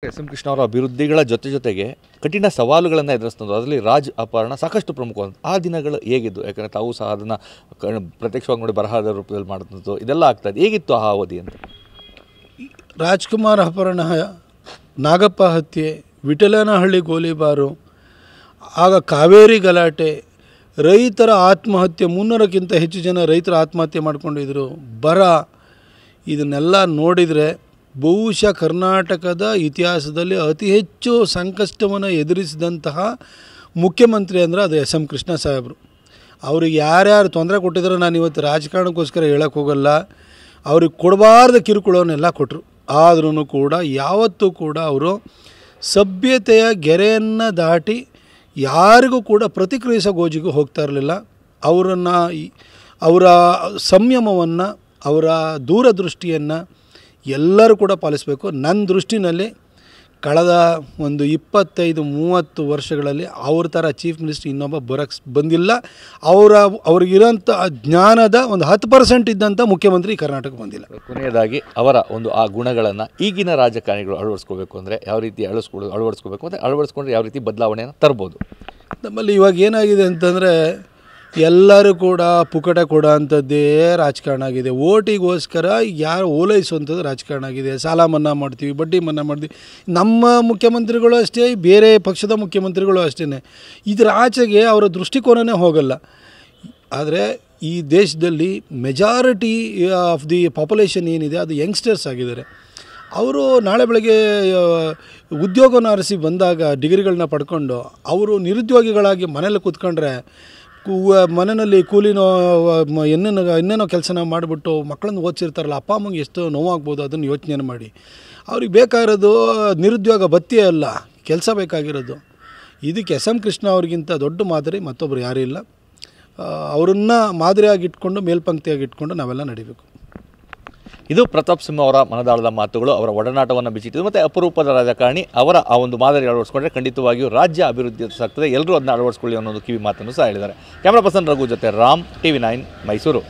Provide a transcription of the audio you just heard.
S M Krishna ಅವರ ಅಭಿವೃದ್ಧಿಗಳ ಜೊತೆಗೆ ಕಠಿಣ ಸವಾಲುಗಳನ್ನು ಎದುರಿಸ್ತಂದ್ರು. ಅದರಲ್ಲಿ ರಾಜ್ ಅಪಹರಣ ಸಾಕಷ್ಟು ಪ್ರಮುಖವಾದ ಆ ದಿನಗಳು ಹೇಗಿದ್ದು? ಯಾಕಂದರೆ ತಾವು ಸಹ ಅದನ್ನು ಪ್ರತ್ಯಕ್ಷವಾಗಿ ನೋಡಿ ಬರಹದ ರೂಪದಲ್ಲಿ ಮಾಡುವಂಥದ್ದು ಇದೆಲ್ಲ ಆಗ್ತಾಯಿದೆ. ಹೇಗಿತ್ತು ಆ ಅವಧಿ ಅಂತ? ರಾಜ್ಕುಮಾರ್ ಅಪಹರಣ, ನಾಗಪ್ಪ ಹತ್ಯೆ, ವಿಠಲನಹಳ್ಳಿ ಗೋಲಿಬಾರು, ಆಗ ಕಾವೇರಿ ಗಲಾಟೆ, ರೈತರ ಆತ್ಮಹತ್ಯೆ, 300ಕ್ಕಿಂತ ಹೆಚ್ಚು ಜನ ರೈತರ ಆತ್ಮಹತ್ಯೆ ಮಾಡ್ಕೊಂಡಿದ್ರು, ಬರ, ಇದನ್ನೆಲ್ಲ ನೋಡಿದರೆ ಬಹುಶಃ ಕರ್ನಾಟಕದ ಇತಿಹಾಸದಲ್ಲಿ ಅತಿ ಹೆಚ್ಚು ಸಂಕಷ್ಟವನ್ನು ಎದುರಿಸಿದಂತಹ ಮುಖ್ಯಮಂತ್ರಿ ಅಂದರೆ ಅದು ಎಸ್ ಎಂ ಕೃಷ್ಣ ಸಾಹೇಬರು. ಅವ್ರಿಗೆ ಯಾರ್ಯಾರು ತೊಂದರೆ ಕೊಟ್ಟಿದ್ರು ನಾನು ಇವತ್ತು ರಾಜಕಾರಣಕ್ಕೋಸ್ಕರ ಹೇಳೋಕ್ಕೆ ಹೋಗಲ್ಲ, ಅವ್ರಿಗೆ ಕೊಡಬಾರ್ದ ಕಿರುಕುಳವನ್ನೆಲ್ಲ ಕೊಟ್ಟರು. ಆದ್ರೂ ಕೂಡ ಯಾವತ್ತೂ ಕೂಡ ಅವರು ಸಭ್ಯತೆಯ ಗೆರೆಯನ್ನು ದಾಟಿ ಯಾರಿಗೂ ಕೂಡ ಪ್ರತಿಕ್ರಿಯಿಸೋ ಗೋಜಿಗೂ ಹೋಗ್ತಾ ಇರಲಿಲ್ಲ. ಅವರ ಸಂಯಮವನ್ನು, ಅವರ ದೂರದೃಷ್ಟಿಯನ್ನು ಎಲ್ಲರೂ ಕೂಡ ಪಾಲಿಸಬೇಕು. ನನ್ನ ದೃಷ್ಟಿನಲ್ಲಿ ಕಳೆದ ಒಂದು 25-30 ವರ್ಷಗಳಲ್ಲಿ ಅವ್ರ ಥರ ಚೀಫ್ ಮಿನಿಸ್ಟರ್ ಇನ್ನೊಬ್ಬ ಬಂದಿಲ್ಲ. ಅವ್ರಿಗಿರೋಂಥ ಜ್ಞಾನದ ಒಂದು 10% ಇದ್ದಂಥ ಮುಖ್ಯಮಂತ್ರಿ ಕರ್ನಾಟಕ ಬಂದಿಲ್ಲ. ಕೊನೆಯದಾಗಿ ಅವರ ಒಂದು ಆ ಗುಣಗಳನ್ನು ಈಗಿನ ರಾಜಕಾರಣಿಗಳು ಅಳವಡಿಸ್ಕೋಬೇಕು ಅಂದರೆ ಯಾವ ರೀತಿ ಅಳವಡಿಸ್ಕೋಬೇಕು ಮತ್ತು ಅಳವಡಿಸ್ಕೊಂಡ್ರೆ ಯಾವ ರೀತಿ ಬದಲಾವಣೆಯನ್ನು ತರ್ಬೋದು? ನಮ್ಮಲ್ಲಿ ಇವಾಗ ಏನಾಗಿದೆ ಅಂತಂದರೆ ಎಲ್ಲರೂ ಕೂಡ ಪುಕಟ ಕೊಡೋ ಅಂಥದ್ದೇ ರಾಜಕಾರಣ ಆಗಿದೆ. ಓಟಿಗೋಸ್ಕರ ಯಾರು ಓಲೈಸುವಂಥದ್ದು ರಾಜಕಾರಣ ಆಗಿದೆ. ಸಾಲ ಮನ್ನಾ ಮಾಡ್ತೀವಿ, ಬಡ್ಡಿ ಮನ್ನಾ ಮಾಡ್ತೀವಿ. ನಮ್ಮ ಮುಖ್ಯಮಂತ್ರಿಗಳು ಅಷ್ಟೇ, ಬೇರೆ ಪಕ್ಷದ ಮುಖ್ಯಮಂತ್ರಿಗಳು ಅಷ್ಟೇ. ಇದರ ಆಚೆಗೆ ಅವರ ದೃಷ್ಟಿಕೋನನೇ ಹೋಗಲ್ಲ. ಆದರೆ ಈ ದೇಶದಲ್ಲಿ ಮೆಜಾರಿಟಿ ಆಫ್ ದಿ ಪಾಪ್ಯುಲೇಷನ್ ಏನಿದೆ ಅದು ಯಂಗ್ಸ್ಟರ್ಸ್ ಆಗಿದ್ದಾರೆ. ಅವರು ನಾಳೆ ಬೆಳಗ್ಗೆ ಉದ್ಯೋಗನ ಅರಸಿ ಬಂದಾಗ ಡಿಗ್ರಿಗಳನ್ನ ಪಡ್ಕೊಂಡು ಅವರು ನಿರುದ್ಯೋಗಿಗಳಾಗಿ ಮನೇಲಿ ಕೂತ್ಕೊಂಡ್ರೆ ಮನೆಯಲ್ಲಿ ಕೂಲಿನೋ ಇನ್ನೇನೋ ಕೆಲಸನ ಮಾಡಿಬಿಟ್ಟು ಮಕ್ಕಳನ್ನ ಓದಿಸಿರ್ತಾರಲ್ಲ, ಅಪ್ಪ ಅಮ್ಮಗೆ ಎಷ್ಟು ನೋವಾಗ್ಬೋದು ಅದನ್ನು ಯೋಚನೆ ಮಾಡಿ. ಅವ್ರಿಗೆ ಬೇಕಾಗಿರೋದು ನಿರುದ್ಯೋಗ ಭತ್ಯೆ ಅಲ್ಲ, ಕೆಲಸ ಬೇಕಾಗಿರೋದು. ಇದಕ್ಕೆ ಎಸ್ ಎಂ ಕೃಷ್ಣ ಅವ್ರಿಗಿಂತ ದೊಡ್ಡ ಮಾದರಿ ಮತ್ತೊಬ್ಬರು ಯಾರೂ ಇಲ್ಲ. ಅವರನ್ನು ಮಾದರಿಯಾಗಿಟ್ಕೊಂಡು ಮೇಲ್ಪಂಕ್ತಿಯಾಗಿಟ್ಕೊಂಡು ನಾವೆಲ್ಲ ನಡಿಬೇಕು. ಇದು ಪ್ರತಾಪ್ ಸಿಂಹ ಅವರ ಮನದಾಳದ ಮಾತುಗಳು. ಅವರ ಒಡನಾಟವನ್ನು ಬಿಚ್ಚಿಟ್ಟಿದ್ದು ಮತ್ತು ಅಪರೂಪದ ರಾಜಕಾರಣಿ. ಅವರ ಆ ಒಂದು ಮಾದರಿ ಅಳವಡಿಸ್ಕೊಂಡ್ರೆ ಖಂಡಿತವಾಗಿಯೂ ರಾಜ್ಯ ಅಭಿವೃದ್ಧಿ ಸಾಗ್ತದೆ. ಎಲ್ಲರೂ ಅದನ್ನ ಅಳವಡಿಸ್ಕೊಳ್ಳಿ ಅನ್ನೋ ಒಂದು ಕಿವಿ ಮಾತನ್ನು ಸಹ ಹೇಳಿದ್ದಾರೆ. ಕ್ಯಾಮ್ರಾ ಪರ್ಸನ್ ರಘು ಜೊತೆ ರಾಮ್, TV9 ಮೈಸೂರು.